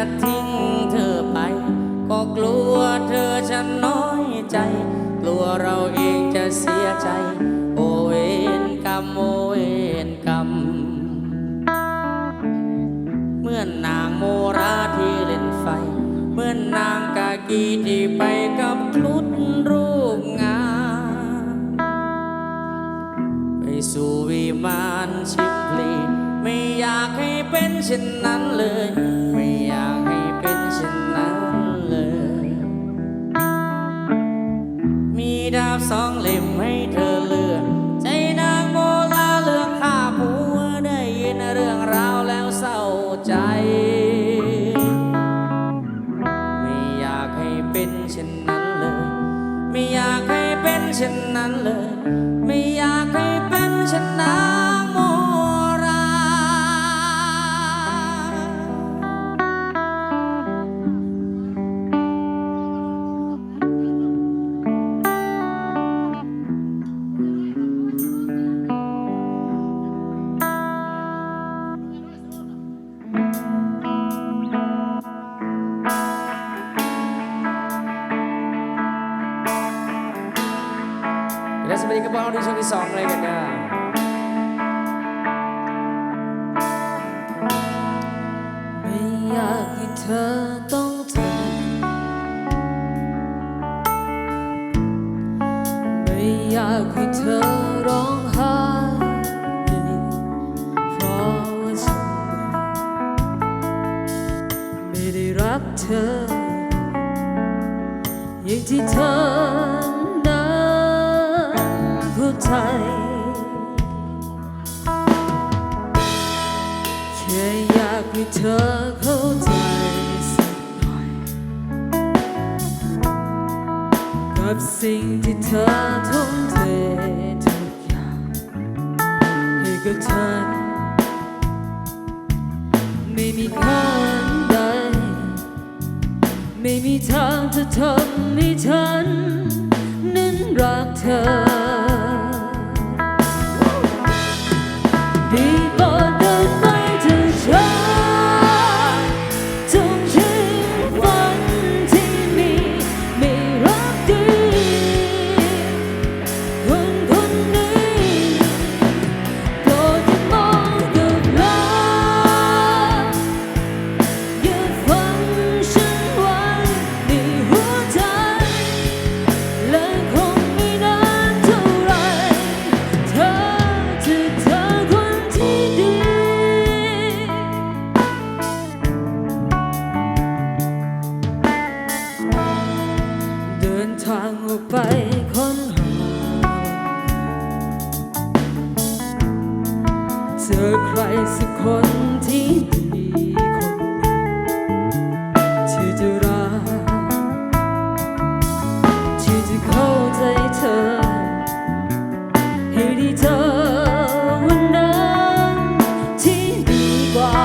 จะทิ้งเธอไปก็กลัวเธอจะน้อยใจกลัวเราเองจะเสียใจโอเวรกรรมโอเวรกรรมเหมือนนางโมราที่เล่นไฟเหมือนนางกากีที่ไปกับครุฑรูปงามไปสู่วิมานชิมพลีไม่อยากให้เป็นเช่นนั้นเลยไม่อยากให้เป็นเช่นนั้นเลยมีดาบสองเล่มให้เธอเลือกใจนางโมลาเลือกฆ่าผัวได้ยินเรื่องราวแล้วเศร้าใจไม่อยากให้เป็นเช่นนั้นเลยไม่อยากให้เป็นเช่นนั้นเลยไม่อยากให้เป็นเช่นนั้นโมราและสวัสดีกับพวกเราในช่วงที่2เลยกันนะไม่อยากให้เธอต้องทนไม่อยากให้เธอร้องไห้เพราะว่าฉันไม่ได้รักเธออย่างที่เธอเข้าใจแค่อยากให้เธอเข้าใจสักหน่อยกับสิ่งที่เธอทุ่มเททุกอย่างให้กับเธอไม่มีค่าใดไม่มีทางจะทำให้ฉันนั้นรักเธอดีกว่าเดินไปจากฉันจนถึงวันที่มีไม่รักดีคนคนนี้โปรดอย่ามองกับเราอย่าฟังฉันไว้ในหัวใจและคงไม่นานเท่าไรเธอจะเจอคนที่ดีเดินทางออกไปค้นหาเจอใครสักคนที่ดีคนที่จะรักที่จะเข้าใจเธอให้ได้เจอวันนั้นที่ดีกว่า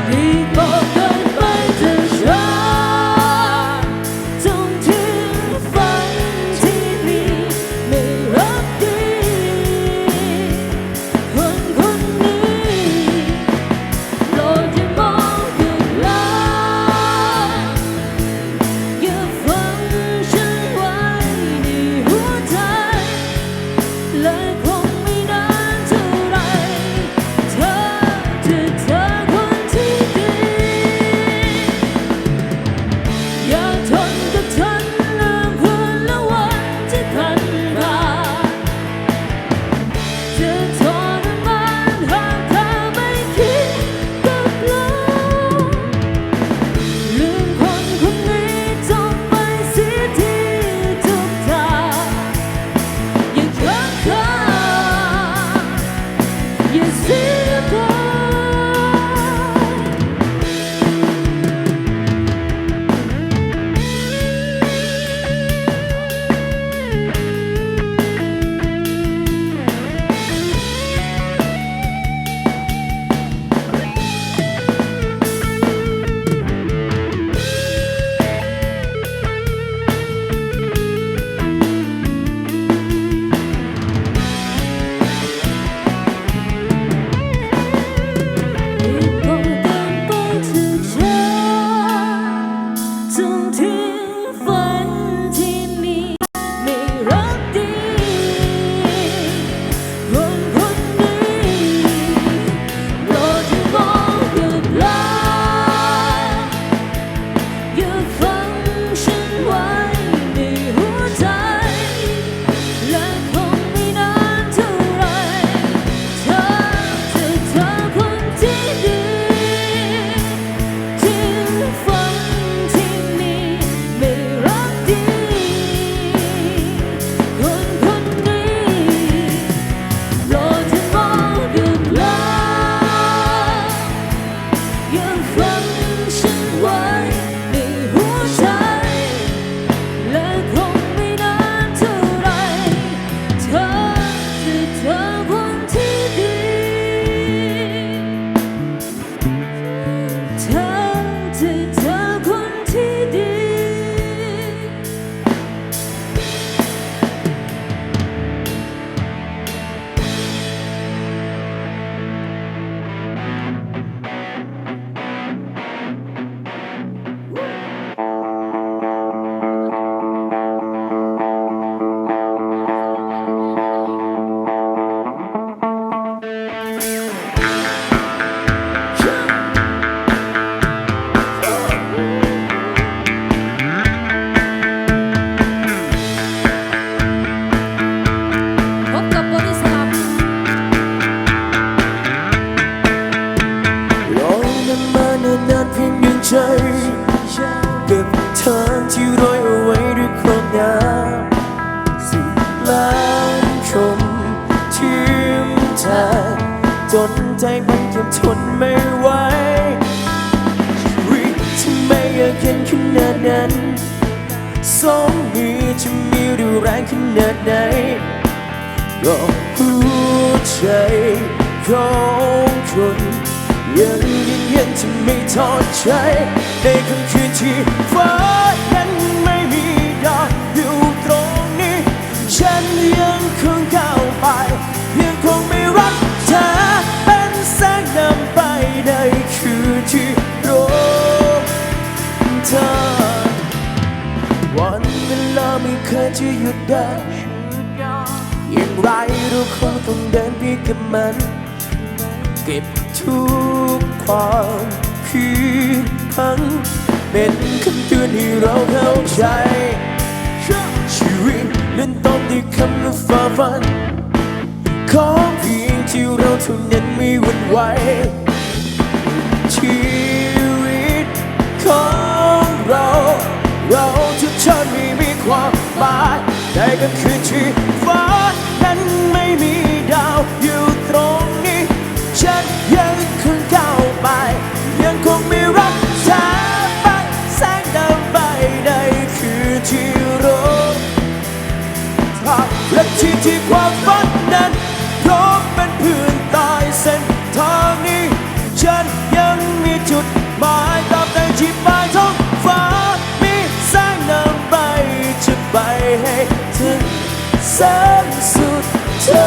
ดีกว่าเดินไปจากฉันจนถึงฝันที่มีไม่รักดีค ทางที่โรยเอาไว้ด้วยความงามสิล้านชมทิมทางจนใจมันเก็บทนไม่ไหวชีวิตที่ไม่อยากเห็นขนาดนั้นสองมือจะมีดูแรงขนาดไหนก็หัวใจของคนยังยืนยันจะไม่ทอดใจในค่ำคืนที่ฟ้านั้นไม่มีดาวอยู่ตรงนี้ฉันยังคงก้าวไปยังคงไม่รักเธอเป็นแสงนำไปในคืนที่รอเธอวันเวลาไม่เคยจะหยุดได้อย่างไรเราคงต้องเดินไปกับมันเก็บทุกความผิดพังเป็นคำเตือนให้เราเข้าใจชีวิตนั้นต้องได้คำว่าฝ่าฟันขอเพียงที่เราเท่านั้นไม่หวั่นไหวชีวิตของเราทุกชาติไม่มีความหมายในค่ำคืนที่ฟ้านั้นไม่มีดาวอยู่ตรงนี้ฉันยังคงก้าวไปยังคงไม่รักเธอไปแสงดาวไปในคืนที่รอและที่ความฝันนั้นพร้อมเป็นเพื่อนตายเส้นทางนี้ฉันยังมีจุดหมายตราบใดที่ปลายท้องฟ้ามีแสงนำไปจะไปให้ถึงแสนสุดเธอ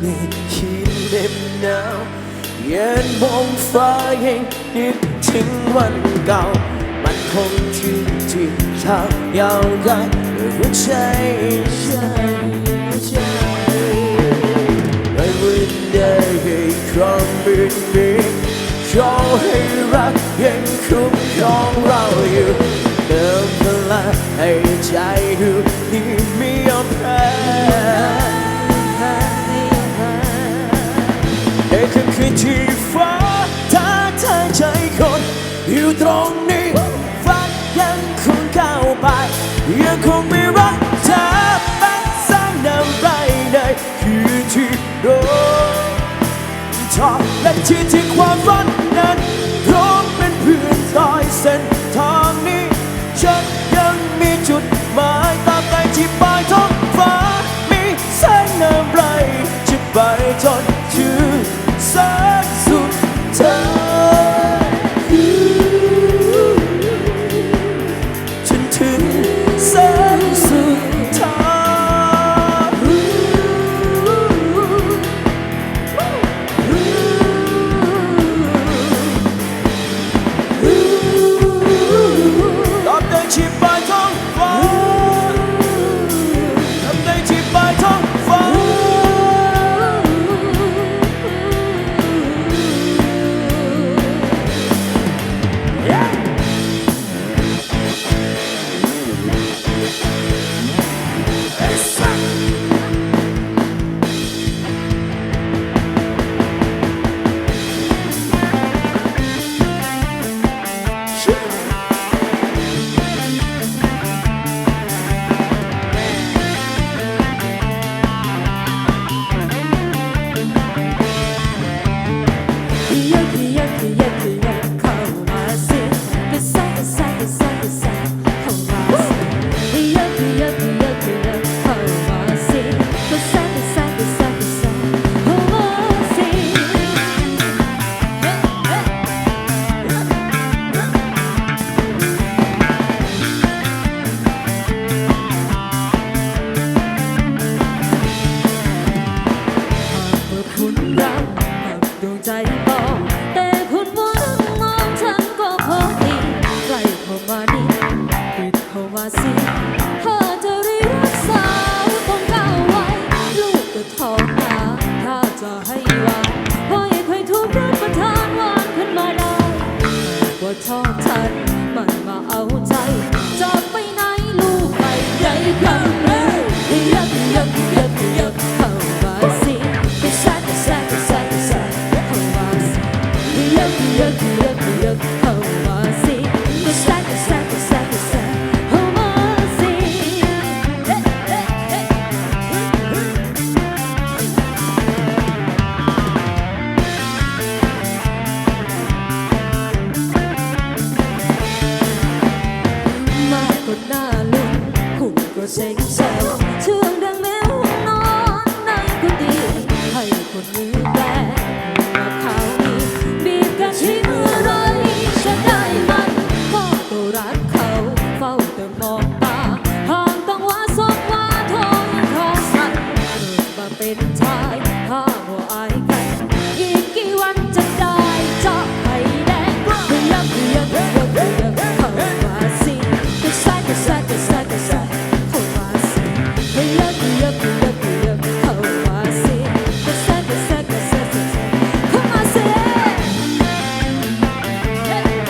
ในคืนเหน็บหนาวยืนมองฟ้ายังนึกถึงวันเก่ามันคงถึงที่ทางยาวไกลหัวใจไม่วันใดให้ความเป็นมีขอให้รักยังคุ้มครองเราอยู่เติมพลังให้ใจดูที่ไม่ยอมแพ้ในค่ำคืนที่ฟ้าท้าทายใจคนอยู่ตรงนี้ฟ้ายังคงก้าวไปยังคงไม่รักเธอเป็นแสงนำไปในคืนที่รอเธอและที่ความฝันนั้นพร้อมเป็นเพื่อนตายเส้นทางนี้ฉันยังมีจุดหมายตามใดที่ปลายท้องฟ้ามีแสงนำไปจะไปจนถึงแสนสุดเธอจนถึงแสนสุดเธอตามใดที่ปลายท้องฟ้าตามใดที่ปลายท้องฟ้า กำมือยกยกยกยกเข้ามาสิกระแซะกระแซะกระแซะกระแซะเข้ามาสิยกยกยกยกเข้ามาสิกระแซะกระแซะกระแซะกระแซะเข้ามาสิเอ๊ะเอ๊ะเอ๊ะมากกว่าหน้าลุงหุ่นก็เซ็งเซลเชื่องดังแมวนอนในกุฏิให้คนมือแปลมาเขานี้บีบกันที่เมื่อไรจะได้มันก็ตัวรักเขาเฝ้าแต่มองตาห่างต้องว่าสองว่าทองคอสั่นเกิดมาเป็นชายถ้าว่าอายกันอีกกี่วันจะได้เจาะไข่แดงขยับขยับขยับขยับเข้ามาสิกระแซะกระแซะกระแซะกระแซะเข้ามาสิขยับขยับขยับขยับเข้ามาสิกระแซะกระแซะกระแซะกระแซะเข้ามาสิเฮ้เ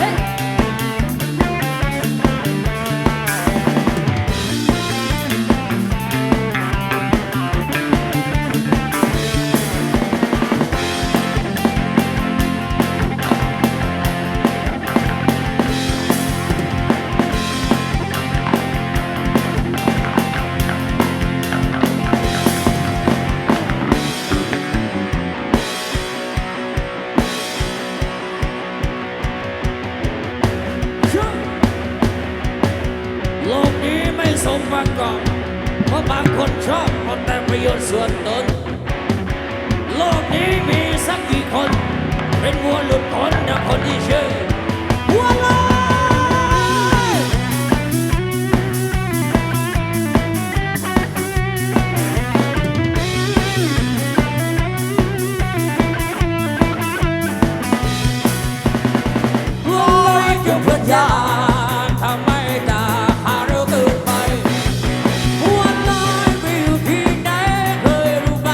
ฮ้ โลกนี้ไม่สมประกอบเพราะบางคนชอบเอาแต่ประโยชน์ส่วนตน โลกนี้มีสักกี่คน เป็นวัวหลุดพ้นจากคนที่ชื่อวัวลอยลอยอยู่เพื่อยาทำไมจะหาเร็วเกินไปวัวลอยไปอยู่ที่ไหนเคยรู้ไหม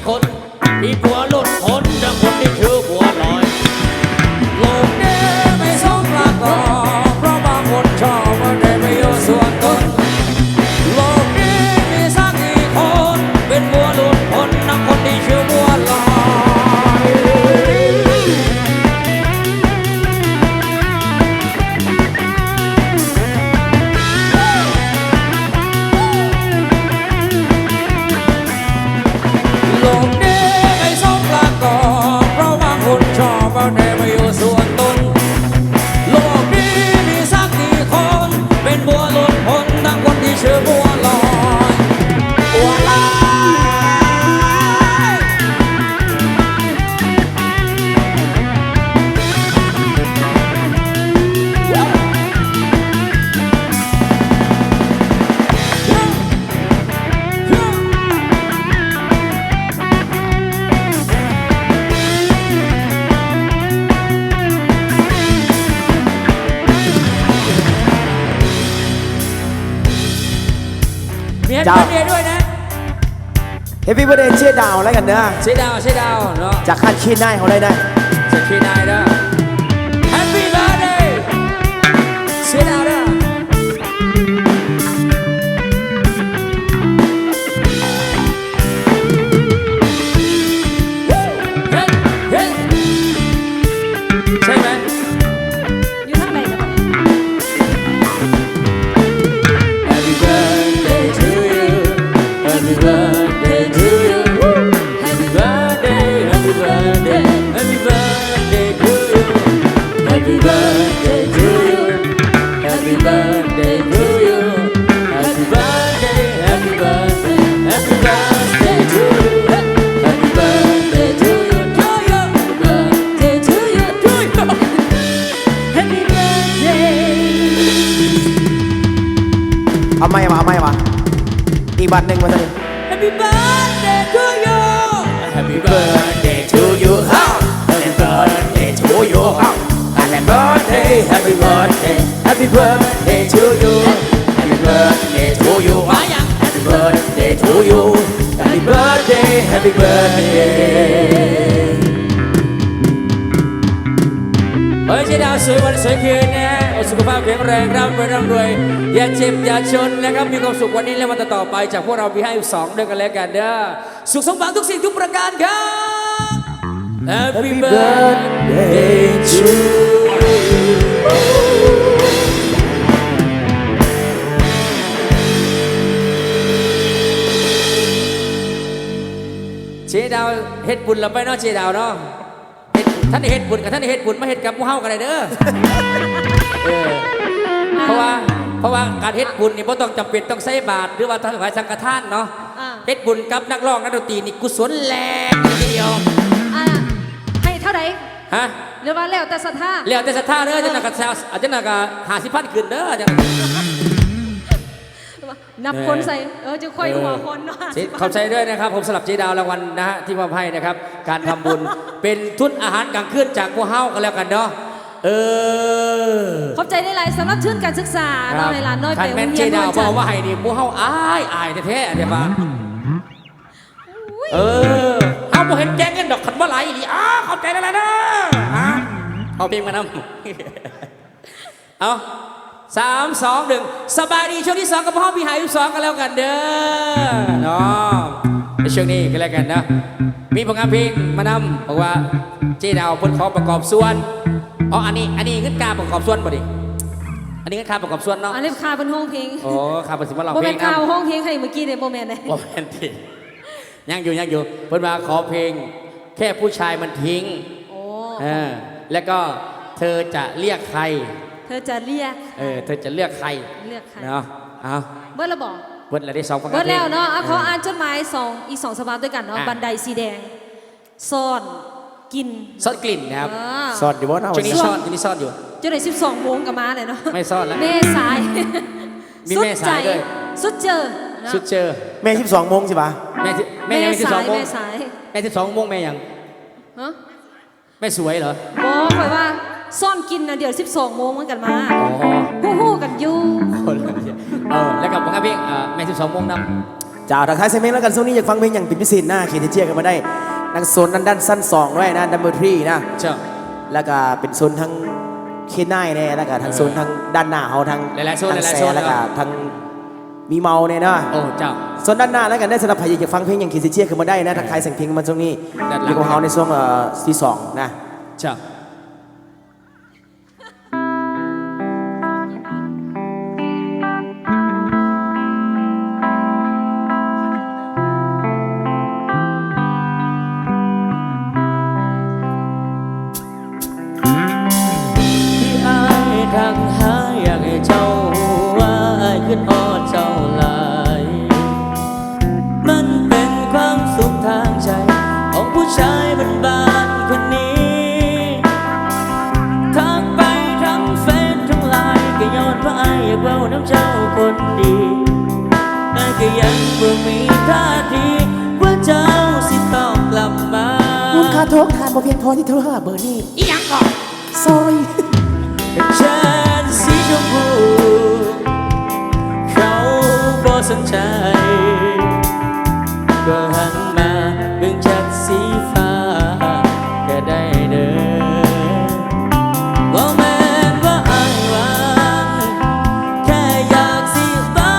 คนมีผัวหลุดพ้นดังคนที่ชื่อบัวลอยโลกนี้ไม่สมประกอบเพราะบางคนชอบว่าได้ประโยชน์ส่วนตนโลกนี้มีสักกี่คนเป็นบัวหลุดพ้นดังคนที่ชื่อบัวลอยโลกนี้ไม่สมประกอบเพราะบางคนชอบว่าได้ประโยชน์ส่วนตนโลกนี้มีสักกี่คนเป็นบัวหลุดพ้นดังคนที่ชื่อบัวลอยบัวลอยมีแฮปปี้เบิร์ธเดย์ด้วยนะ เฮฟวี่เบอร์เดย์เชียร์ดาวแล้วกันเนอะ เสียดาวเสียดาวเนาะ จากขั้นขี้หน้าของได้ได้ เสียชีนายเด้อ Happy Birthday เสียดาวเด้อเฮ้ยเฮ้ยใช่ไหม อยู่ทางไหนกัน Happy birthday to you Happy birthday to you Happy birthday Happy birthday Happy birthday to you Happy birthday to you Happy birthday to you Happy birthday Happy birthday Happy birthday to you Happy birthday to you to you birthday to you to you Happy birthday เอาไม่มาอีกบัตรหนึ่งมาเลย Happy birthday to you Happy birthday to you Happy birthday to you Happy birthday Happy birthday Happy birthday to you Happy birthday to you มายัง Happy birthday to you Happy birthday Happy birthday เฮ้ยเจ๊ดาวสวยวันสวยคืนนะสุขภาพแข็งแรงร่ำรวยอย่าเจ็บอย่าจนนะครับมีความสุขวันนี้และวันต่อไปจากพวกเรามีให้สองด้วยกันแล้วกันเด้อสุขสมหวังทุกสิ่งทุกประการครับ Happy birthday to you เจ๊ดาวเฮ็ดบุญเราไปเนาะเจ๊ดาวเนาะท่านเฮ็ดบุญกับท่านเฮ็ดบุญมาเฮ็ดกับผู้เฮากันเลยเด้อเพราะว่าการเฮ็ดบุญนี่บ่ต้องจำเป็นต้องใส่บาตรหรือว่าถวายสังฆทานเนาะเฮ็ดบุญกับนักร้องนักดนตรีนี่กุศลแรงทีเดียว ให้เท่าไหร่ ฮะ หรือว่าแล้วแต่ศรัทธา แล้วแต่ศรัทธาเด้อจังนั้นก็อาจจะน่ะก็50,000ขึ้นเด้อจังนั้น นับคนใส่จะค่อยหัวคนเนาะ เข้าใจด้วยนะครับผมสำหรับเจ๊ดาวรางวัลนะฮะที่มอบให้นะครับการทำบุญ เป็นทุนอาหารกลางคืนจากพวกเฮากันแล้วกันเนาะขอบใจได้หลายสำหรับทุนการศึกษาเราในร้านน้อย คั ไป นแม่นเจ๊ดาวบอกว่าให้นี่พวกเฮาอายแท้ๆเดี๋ยวมาเฮาบ่เห็นแกงเงินดอกขันบ่ไหลดิเข้าใจแล้วนะเอาเพลงมานำเอา3 2 1สบายดีช่วงที่2กับพ่อพี่หาย2กันแล้วกันเด้อเนาะในช่วงนี้ก็แล้วกันนะมีผลงานเพลงมานำบอกว่าเจ๊ดาวเพิ่นขอประกอบส่วนอันนี้เงินการประกอบส่วนบ่ดิอันนี้เงินค่าประกอบส่วนเนาะอันนี้ค่าเป็นห้องเพลงค่าเป็นสิมาร้อง โม เพ เม ล น ง ต์ข่าวห้องเพลงใครเมื่อกี้เนี่ยโมเมนต์ไหน โมเมนต์ที่ยังอยู่เพิ่นมาขอเพลงแค่ผู้ชายมันทิ้งแล้วก็เธอจะเรียกใครเธอจะเรียกเธอจะเลือกใครเนาะเอาเบิร์ดระบอกเบิร์ดอะไรได้2ประการเบิร์ดแล้วเนาะขออ่านจดหมายอีก2ฉบับด้วยกันเนาะบันไดสีแดงซ่อนกินซ่อนกลิ่นนะครับซ่อนอยู่ว่าเราช่วงนี้ซ่อนอยู่จนถึง12 โมงกับมาเลยเนาะไม่ซ่อนแล้วแม่สายมีแม่สายด้วยสุดเจอแม่12 โมงใช่ปะแม่ยัง12 โมงแม่12 โมงแม่ยังแม่สวยเหรอบอกไว้ว่าซ่อนกินนะเดี๋ยว12 โมงเหมือนกันมาฮู้กันอยู่แล้วกับผมครับพี่แม่12 โมงนำ จ้าทักทายเสียงเพลงแล้วกันช่วงนี้อยากฟังเพลงอย่างเป็นพิเศษนะเขียนเชียร์กันมาได้นังโซนด้านสั้น2ด้วยนะดัมเบอร์ทรีนะ เจ้า แล้วก็เป็นโซนทั้งเคนไนเนี่ยแล้วก็ทั้งโซนทั้งด้านหน้าเขาทั้ง หลายๆโซน ทั้ง หลายๆ แซ่ โซน แล้วก็ทั้งมีเมาเนี่ยนะ โอ้เจ้า โซนด้านหน้าแล้วกันได้สำหรับใครอยากจะฟังเพลงอย่างเขียนเชียร์กันมาได้นะทักทายเสียงเพลงมาช่วงนี้ ด้านหลัง อยู่กับเขาในช่วงที่2นะ เจ้า ที่อายทักหาอยากให้เจ้าว่าอายขึ้นอดเจ้าหลายมันเป็นความสุขทางใจของผู้ชายบ้านๆคนนี้ทักไปทั้งเฟซทั้งไลน์ก็ย้อนว่าอายอยากเว้าน้ำเจ้าคนดีอายก็ยังบ่มีท่าทีว่าเจ้าสิตอบกลับมา คุณค่าโทรขาดบ่เพียงพอที่โทรหาเบอร์นี้ อีหยังก่อน sorry แชทสีชมพูเขาบ่สนใจก็หันมาเบิ่งแชทสีฟ้าก็ได้เด้อบ่แม่นว่าอ้ายหวังแค่อยากสิเว้า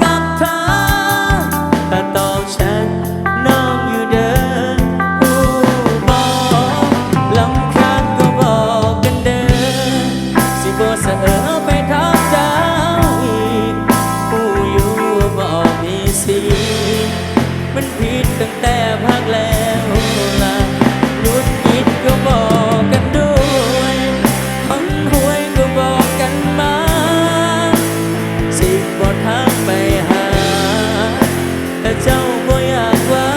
กับเธอถ้าตอบแชทน้องอยู่เด้อผู้บอกลำคาญก็บอกกันเด้อสิบ่เสอไปทักเจ้าอีกผู้อยู่บ่มีสิทธิ์มันผิดตั้งแต่ภาคแล้วล่ะหลุดคิดก็บอกกันด้วยคนหวยก็บอกกันมาสิบ่ทักไปหาแต่เจ้าบ่อยากเว้า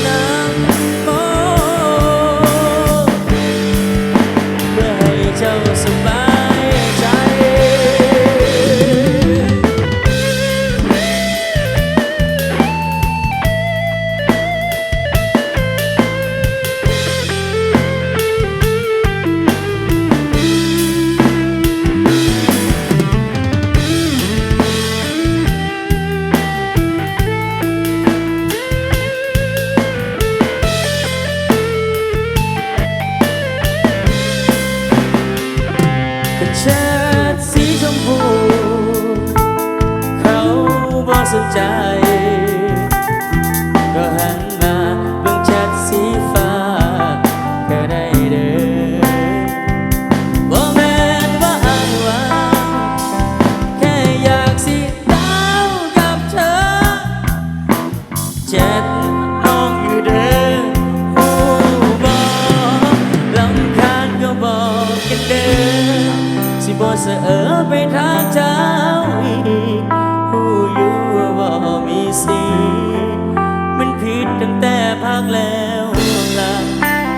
นำโอ้เพื่อให้เจ้าสบายใจ เป็นแชทสีชมพูเขาบ่สนใจก็หันมาเบิ่งแชทสีฟ้าก็ได้เด้อบ่แม่นว่าอ้ายหวังแค่อยากสิเต้ากับเธอแชทน้องอยู่เด้อผู้บอกลำคาญก็บอกกันเด้อสิบ่เสอไปทางเจ้าอีกผู้อยู่บ่มีสิทธิ์มันผิดตั้งแต่ภาคแล้วล่ะ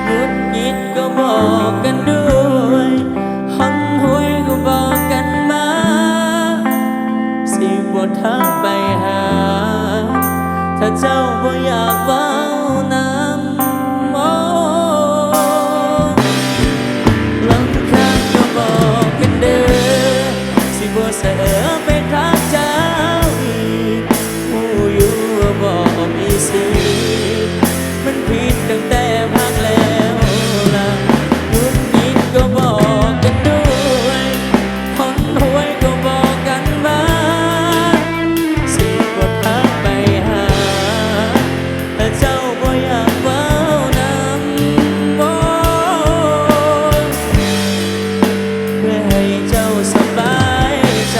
หงุดหงิดก็บอกกันด้วยหันหวยก็บอกกันมาสิบ่ทักไปหาถ้าเจ้าบ่อยากเว้านำโอ้ลำคาญก็บอกกันเด้อสิบ่เสอไปทางเจ้าอีกผู้อยู่บ่มีสิทธิ์มันผิดตั้งแต่ภาคแล้วล่ะหงุดหงิดก็บอกกันด้วยคนหวยก็บอกกันมาสิบ่ทักไปหาแต่เจ้าบ่อยากเว้านำโอ้เพื่อให้เจ้าสบายใจ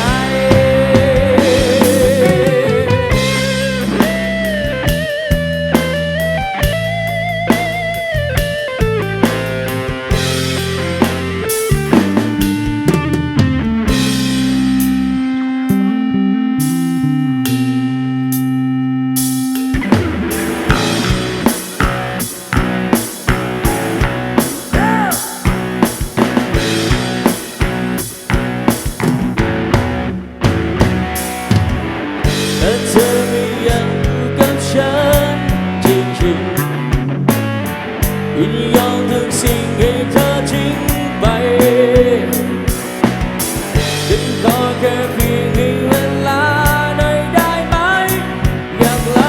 ถ้าเธอไม่ยังอยู่กับฉันจริงๆยินยอมทุกสิ่งให้เธอทิ้งไปฉันขอแค่เพียงให้เวลาหน่อยได้ไหมอยากลา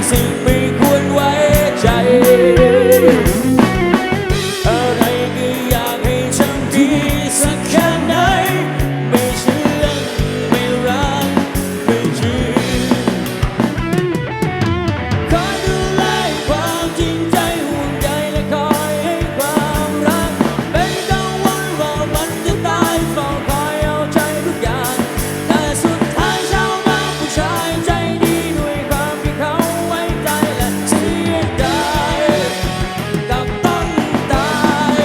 สิ่งไม่ควรไว้ใจ อะไรก็อยากให้ฉันดีสักแค่ไหนไม่เชื่อไม่รักไม่จริงคอยดูแลความจริงใจห่วงใยและคอยให้ความรักเป็นกังวลว่ามันจะตายเฝ้าคอยเอาใจทุกอย่างแต่สุดท้ายชาวบ้านผู้ชายใจดีด้วยความที่เขาไว้ใจและเสียดายกับต้องตาย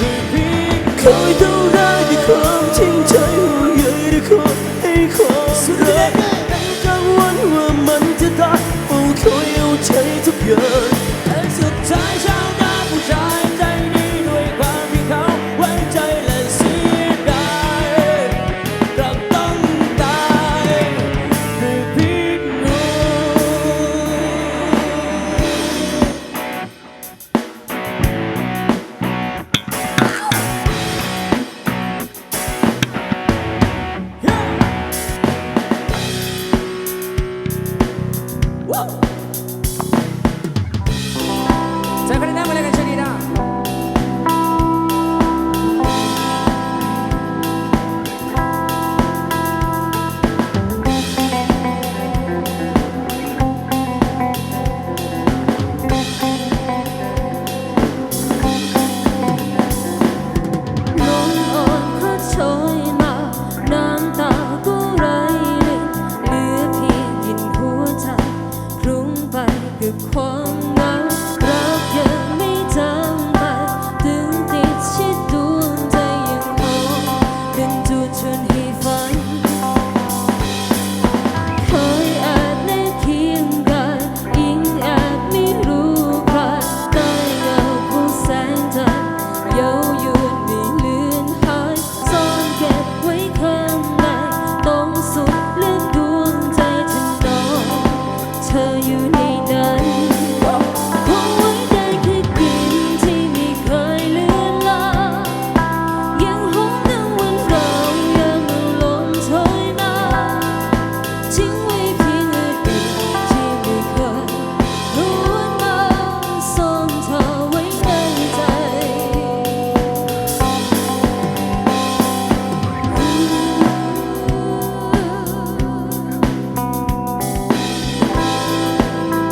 ด้วยเพียง คอยเท่าไรด้วยความจริงใจห่วงใยด้วยคนให้ความรักเป็นกังวลว่ามันจะตายเฝ้าคอยเอาใจทุกอย่าง แต่สุดท้ายชาวนาผู้ชายใจดีด้วยความที่เขาไว้ใจและเสียดายกลับต้องตายด้วยพิษงู 자, 그래 나무래가 저기다. 넌 어디서 나 남다고ไรเหลือเพียงกลิ่นหัวใจคลุ้งไปกับความเหงารักยังไม่จางไปถึงติดชิดดวงใจยังมองเป็นจุดชวนให้ฝันคอยแอบในเคียงกายยิ่งแอบไม่รู้ใครใต้เงาของแสงจันทร์เย้ายวนไม่เลือนหายซ่อนเก็บไว้ข้างในต้องสุดลึกดวงใจถึงนอนเธออยู่ในนั้นคงไว้ได้แค่กลิ่นที่ไม่เคยเลือนลางยังหอมดังวันเรายังลมโชยมาทิ้งไว้เพียงอดีตที่ไม่เคยหวนมาซ่อนเธอไว้ในใจ เ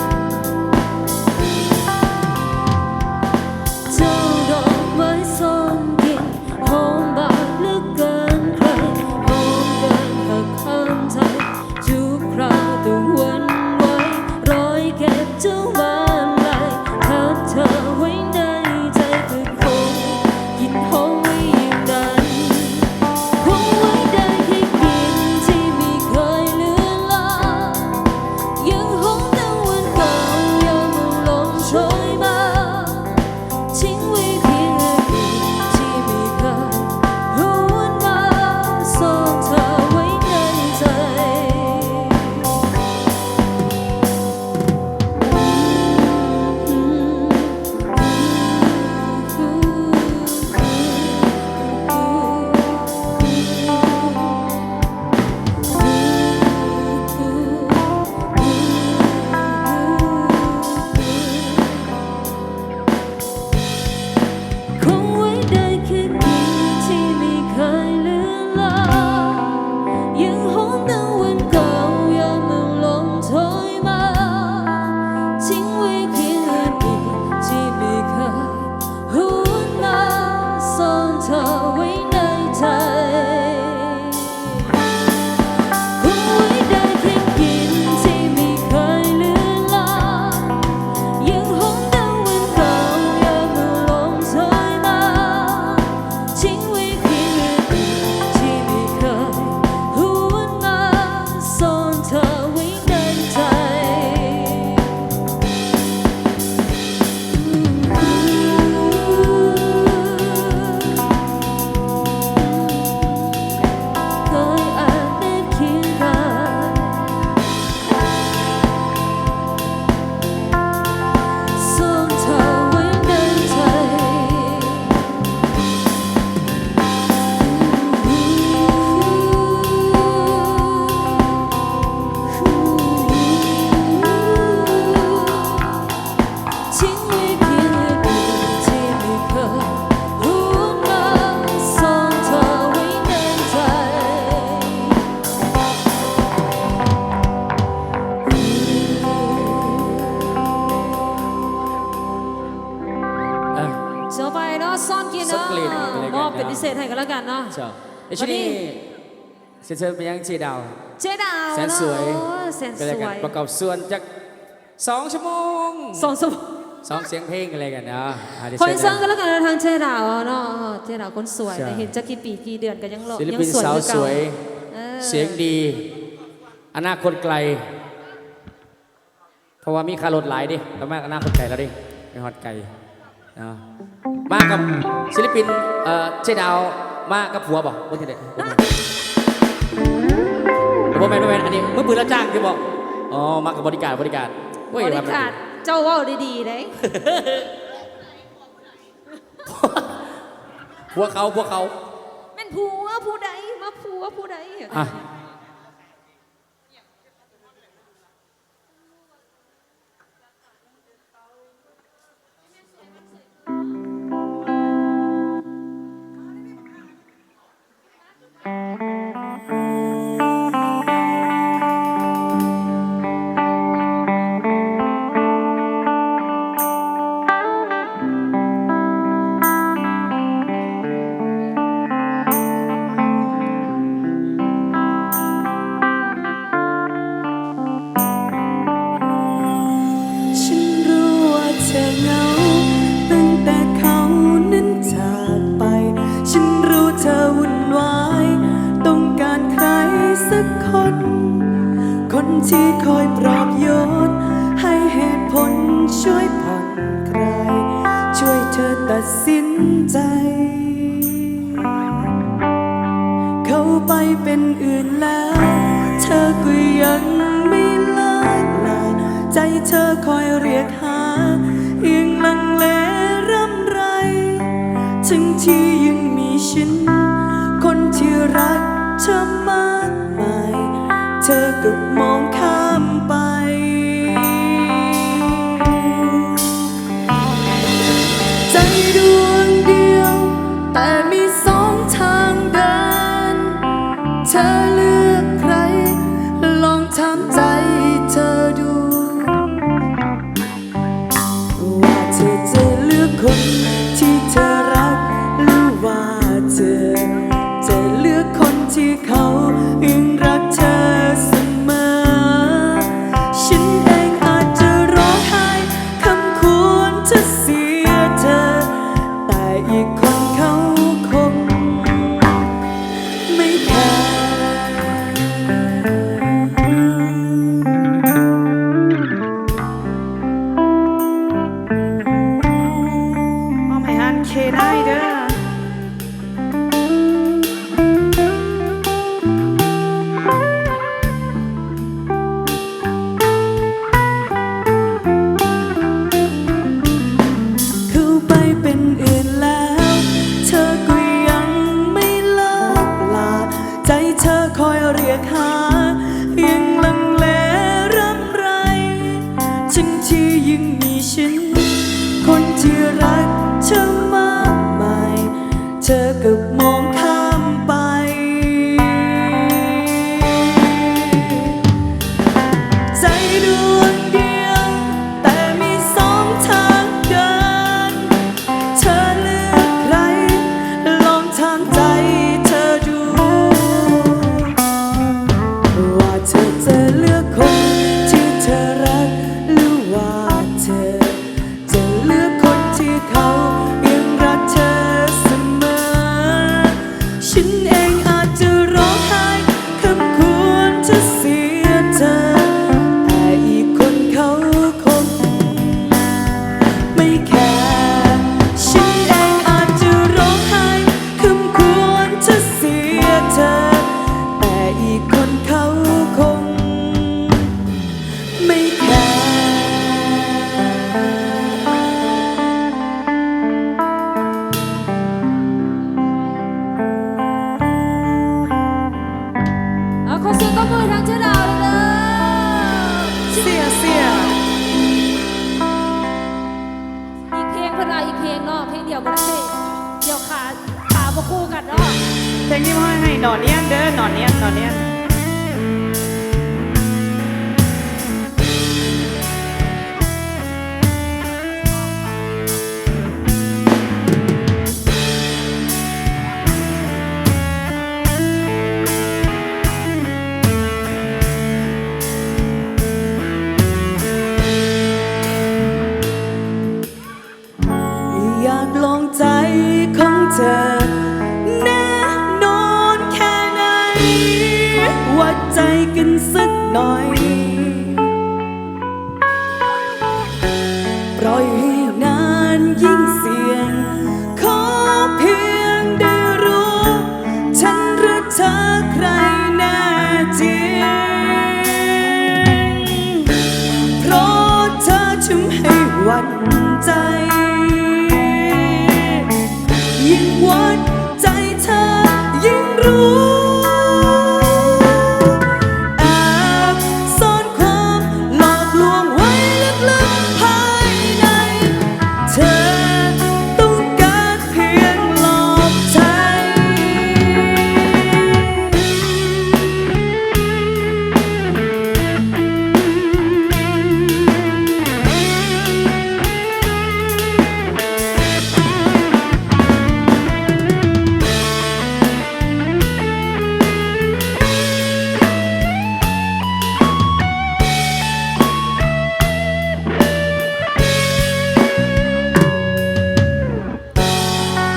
เป็นพิเศษให้กันแล้วกันเนาะ ชอบในช่วงนี้เชิญไปยังเจดาว เจ๊ดาว แสนสวย เนาะโอ้แสน ก็ ส แล้ว ว กัน ย ประกอบส่วนจาก2 ชั่วโมง สองสม 2 เสียงเพลงอะไรกันนะเดี๋ยว คอย เชิญ เซิร์ง นะ กันแล้วกันนะทางเจ๊ดาวเนาะเจ๊ดาวคนสวย ใช่ เห็นจะกี่ปีกี่เดือนก็ยังหล่อ ศิล ยัง ปิน สวย สาว คือ ส เก่า วย เออ เสียงดี อนาคตไกล เพราะว่ามีคารถหลายดิแล้วมากอนาคตไกลแล้วดิไปฮอดไกลเนาะมากับศิลปินเจดาวมากับผัวบอกว่าที่ไหนบ่แม่นอันนี้มือปืนรับจ้างที่บอกอ๋อมากับบริการเว้ย บริการเจ้าเว่าดีๆเลย พวกเขา เป็นผัวผู้ใดมาผัวผู้ใด อ่ะฉันรู้ว่าเธอเหงาตั้งแต่เขานั้นจากไป ฉันรู้เธอวุ่นวายต้องการใครสักคน คนที่คอยปลอบโยนให้เหตุผลช่วยผ่อนคลายช่วยเธอตัดสินใจ เขาไปเป็นอื่นแล้ว เธอก็ยังไม่เลิกลาใจเธอคอยเรียกหายังลังเลรำไรทั้งที่ยังมีฉันคนที่รักเธอมากมายเธอก็มองข้ามไป ใจดวงเดียวแต่มี2 ทางเดิน เธอเลือกใคร ลองถามใจเธอดู ว่าเธอจะเลือกคนที่เธอรัก หรือว่าเธอจะเลือกคนที่เขายังรักเธอเสมอ ฉันเองอาจจะร้องไห้คำควรจะเสียเธอ แต่อีกคนเขาคงไม่แคร์ มอบให้ฮันเคได้เด้อ เข้าไปเป็นอื่นแล้ว เธอก็ยังไม่เลิกลาใจเธอคอยเรียกหายังลังเลรำไรทั้งที่ยังมีฉันคนที่รักเธอมากมายเธอก็มองข้ามไป ใจดวงเดียวแต่มี2 ทางเดิน เธอเลือกใคร ลองถามใจเธอดู ว่าเธอจะเลือกคนที่เธอรัก หรือว่าเธอจะเลือกคนที่เขายังรักเธอเสมอ ฉันเองอาจจะร้องไห้คำควรจะเสียเธอ แต่อีกคนเขาคงไม่แคร์ฉันเองอาจจะร้องไห้คำควรจะเสียเธอ แต่อีกคนเขาคงไม่แคร์ เอาขอเสียงตบมือทางเจ๊ดาวเลยเด้อ เสีย อีกเพลงเพิ่นว่าอีกเพลงเนาะเพลงเดียวบ่ได้เดี๋ยวขาบ่คู่กันเนาะ เพลงที่พ่อให้หนอนเนียนเด้อหนอนเนียนหนอนเนียน ปล่อยให้นานยิ่งเสี่ยงขอเพียงได้รู้ ฉันรักเธอใครแน่จริงเพราะเธอทำให้หวั่นใจ ยิ่งหวั่นใจเธอยิ่งรู้ แอบซ่อนความหลอกลวงไว้ลึกๆภายใน เธอต้องการเพียงหลอกใจ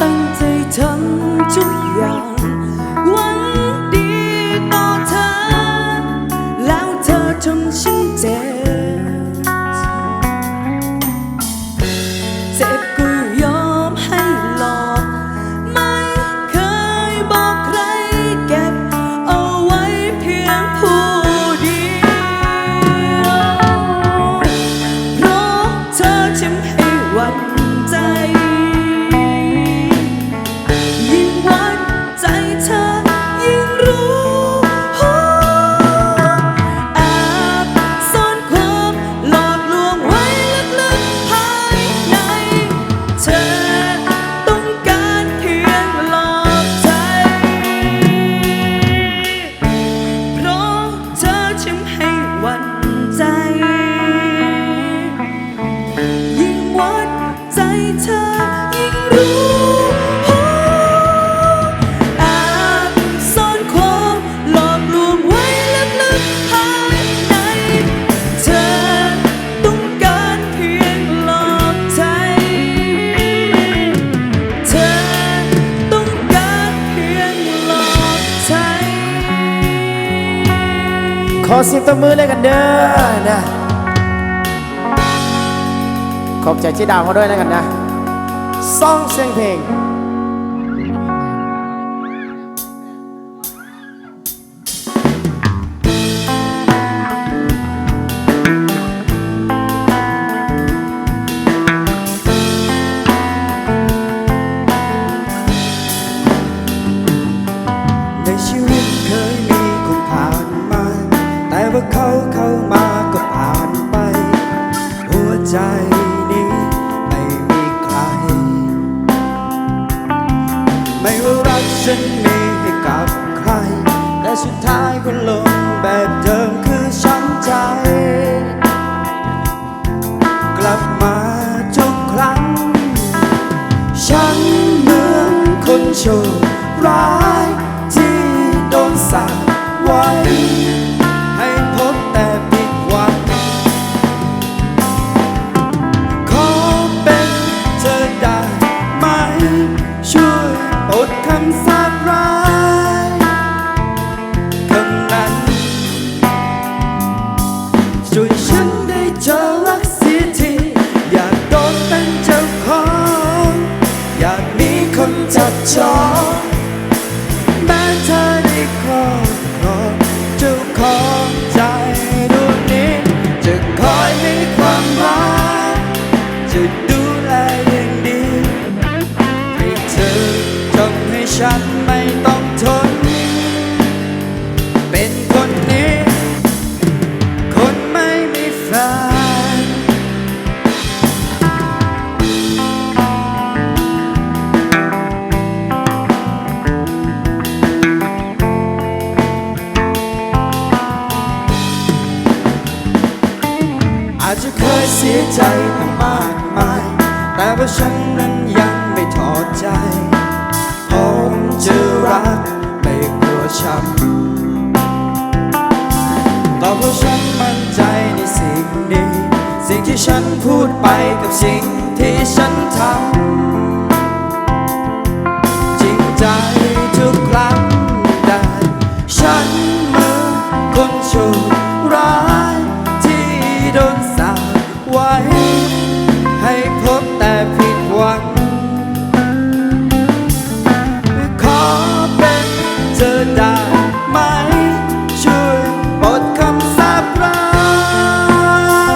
ตั้งใจทำทุกอย่างหวังดีต่อเธอ แล้วเธอทำฉันเจ็บ เจ็บก็ยอมให้หลอก ไม่เคยบอกใครเก็บเอาไว้เพียงผู้เดียว เพราะเธอทำให้หวั่นใจ ยิ่งหวั่นใจเธอยิ่งรู้ แอบซ่อนความหลอกลวงไว้ลึกๆภายใน เธอต้องการเพียงหลอกใจ เพราะเธอทำให้หวั่นใจ ยิ่งหวั่นใจเธอยิ่งรู้ แอบซ่อนความหลอกลวงไว้ลึกๆภายใน เธอต้องการเพียงหลอกใจ เธอต้องการเพียงหลอกใจ ขอเสียงตบมือเลยกันเด้อนะขอบใจเจ๊ดาวเขาด้วยแล้วกันนะซ่องเสียงเพลง ในชีวิตเคยมีคนผ่านมา แต่ว่าเขาเข้ามาก็ผ่านไป หัวใจนี้ไม่มีใคร ไม่ว่ารักฉันมีให้กับใคร แต่สุดท้ายก็ลงแบบเดิมคือช้ำใจ กลับมาทุกครั้ง ฉันเหมือนคนโชคร้ายที่โดนสาปไว้ ให้พบแต่ผิดหวัง ขอเป็นเธอได้ไหม ช่วยปลดคำสาปร้ายคำนั้น ช่วยฉันได้เจอรักเสียทีอยากโดนเป็นเจ้าของ อยากมีคนจับจองแม้เธอได้ครอบครองเจ้าของใจดวงนี้ จะคอยให้ความรัก จะดูแลอย่างดีให้เธอทำให้ฉันไม่ต้องทน เป็นคนนี้ คนไม่มีแฟน อาจจะเคยเสียใจมามากมาย แต่ว่าฉันนั้นยังไม่ถอดใจ ผมจะรักไม่กลัวช้ำ ก็เพราะฉันมั่นใจในสิ่งนี้ สิ่งที่ฉันพูดไปกับสิ่งที่ฉันทำจริงใจทุกครั้งได้ฉันเหมือนคนโชคร้ายที่โดนสาปไว้ ให้พบแต่ผิดหวังขอเป็นเธอได้ไหมช่วยปลดคำสาปร้า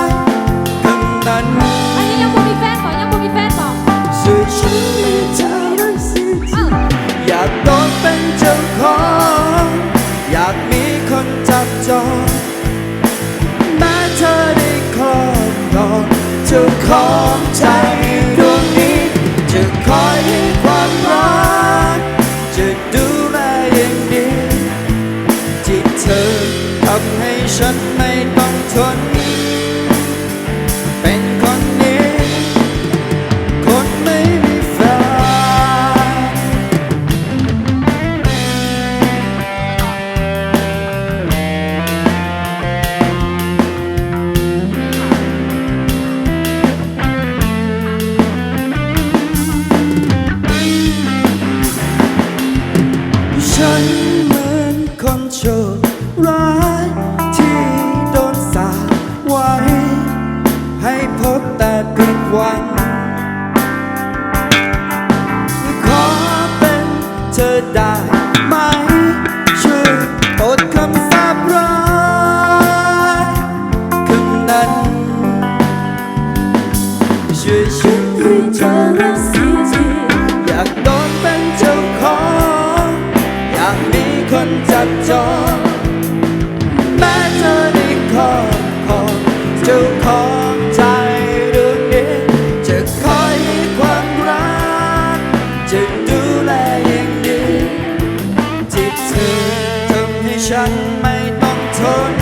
ยคำนั้น อันนี้ยังบ่มีแฟนบอกยังบ่มีแฟนบอก ช่วยฉันให้เธอได้สิอยากโดนเป็นเจ้าของอยากมีคนจับจองแม้เธอได้ครอบครองเจ้าของใจดวงนี้จะคอยให้ความรักจะดูแลอย่างดีที่เธอทำให้ฉันไม่ต้องทนเป็นคนนี้คนไม่มีแฟนฉันเหมือนคนโชคร้ายที่โดนสาปไว้ให้พบแต่ผิดหวังขอเป็นเธอได้ไหมช่วยปลดคำสาปร้ายคำนั้นช่วยฉันให้เธอรักสิทีอยากโดนเป็นเจ้าของอยากมีคนจับจองแม้เธอได้ครอบครองเจ้าของใจดวงนี้จะคอยให้ความรักจะดูแลอย่างดีที่เธอทำให้ฉันไม่ต้องทน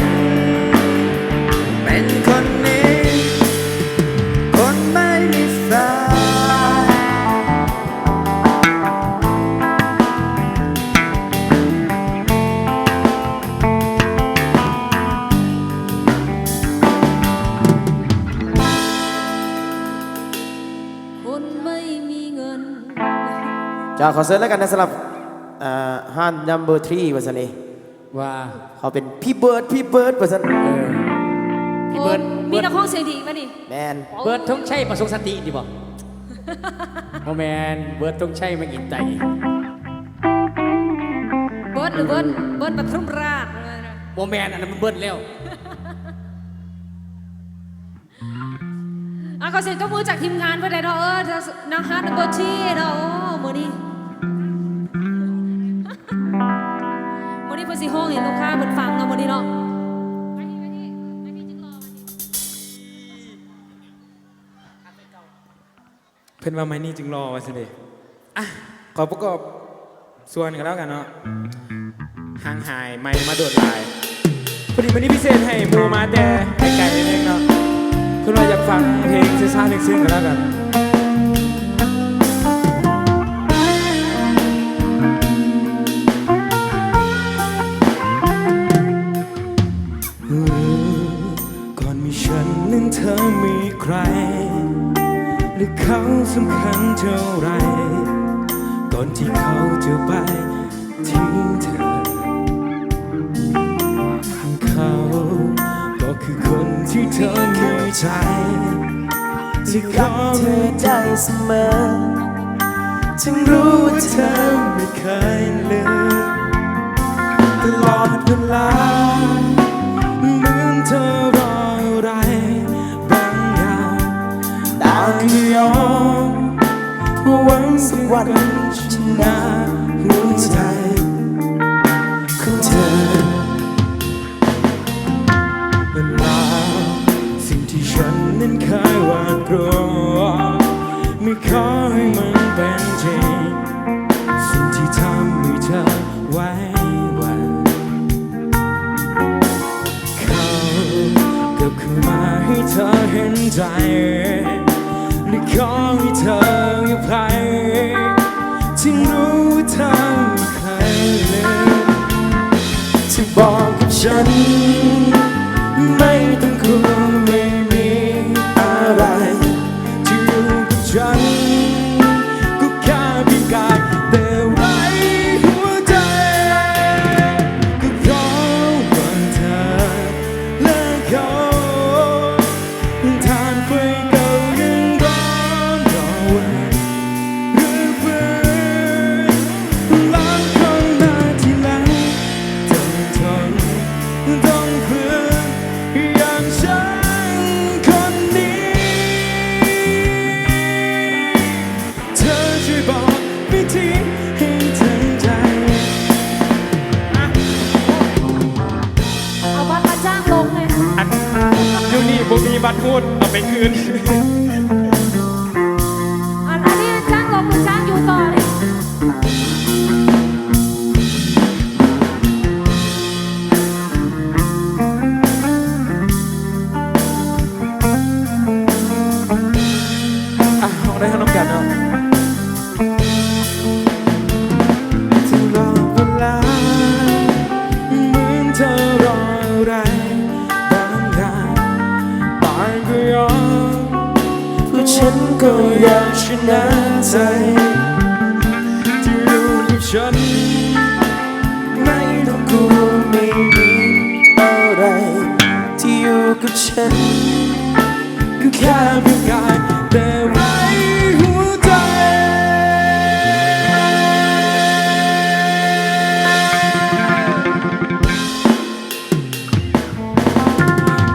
เป็นคนนี้คนไม่มีแฟน คนไม่มีเงิน จะขอเซิร์ชแล้วกันนะสำหรับฮันนัมเบอร์3วันนี้ ว่า เขาเป็นพี่เบิร์ดวันนี้ พี่เบิร์ด มีนักร้องเสียงดีป่ะนี่ แมน เบิร์ดต้องใช่ประสงค์สติดีบอกโมแมนเบิร์ดต้องใช่ไม่กินใจ เบิร์ดหรือเบิร์ดปทุมราช โมแมนอันนั้นมันเบิร์ดแล้ว เขาเสียงเจ้ามือจากทีมงานไปไหนเนาะนะฮะนัมเบอร์ที่เนาะมือนี้มือนี้เพิ่นสิห้องเห็นลูกค้าเพิ่นฟังเนาะมือนี้เนาะ เพื่อนว่าไม่นี่จึงรอไว้สิเดอ่ะขอประกอบส่วนกันแล้วกันเนาะห่างหายไม่มาโดดลายพอดีวันนี้พิเศษให้หมูมาแต่ไกลๆเล็กๆเนาะเพื่อนว่าอยากฟังเพลงซ่าๆเพลงซึ้งกันแล้วกันก่อนมีฉันนั้นเธอมีใครหรือเขาสำคัญเท่าไรก่อนที่เขาจะไปทิ้งเธอเขาก็คือคนที่เธอมีใจที่ขอ เธอได้เสมอ ถึงรู้ว่าเธอไม่เคยลืมตลอดเวลาเหมือนเธอรออะไรบางอย่างแต่ก็ยอมหวังสักวันชนะหัวใจของเธอเวลาสิ่งที่ฉันนั้นเคยหวาดกลัวไม่ขอให้มันเป็นจริงสิ่งที่ทำให้เธอไว้วันเขากลับเข้ามาให้เธอเห็นใจและขอให้เธออภัยที่รู้ว่าเธอไม่เคยลืมที่บอกกับฉันไม่ต้องกลัวไม่มีอะไรที่อยู่กับฉันก็แค่เพียงกายแต่ไร้หัวใจก็เพราะว่าเธอและเขาทานไฟเก่ายังรอ บัตรพูดเอาไปคืน อันนี้จ้างลงหรือจ้างอยู่ต่อเลย อ่ะห้องได้ให้น้องกันเนาะที่รอเวลาเหมือนเธอรออะไรบางอย่างปานก็ยอม เพราะฉันก็อยากชนะใจ ที่รู้กับฉัน ไม่ต้องกลัวไม่มีอะไร ที่อยู่กับฉัน ก็แค่เพียงกายแต่ไร้หัวใจ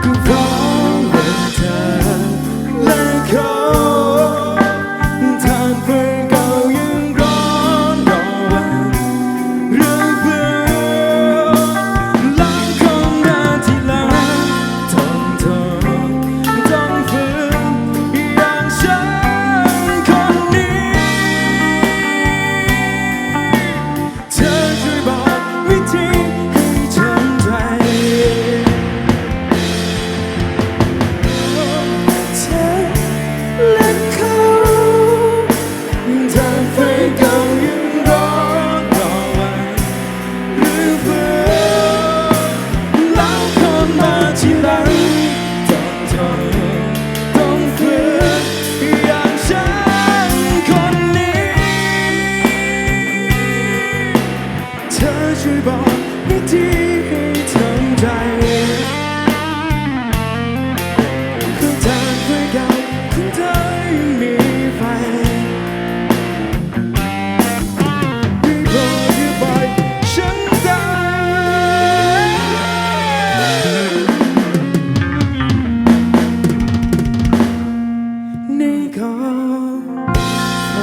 ก็เพราะว่าเธอและเขาทางเพื่อนเก่ายังร้อนรอวันเรื่องเพื่อนหลังของหน้าที่หลังต้องทนต้องฝืนอย่างฉันคนนี้ เธอช่วยบอกวิธีให้ทำใจ เธอและเขา ทางไฟเก่ายังร้อนรอวันหรือเพื่อแล้วคนมาทีหลังต้องทนต้องฝืนอย่างฉันคนนี้ เธอช่วยบอกวิธีให้ทำใจคือทางไฟเก่าของเธอยังมีไฟ ได้โปรดอย่าปล่อยฉันตายในกองไฟ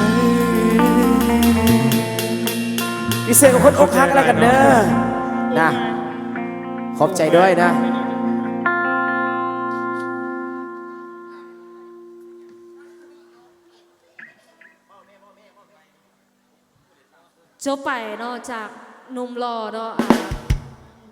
พิเศษกับคนอกหักแล้วกันเนอะนะ ขอบใจด้วยนะ จบไปเนาะจากหนุ่มหล่อเนาะ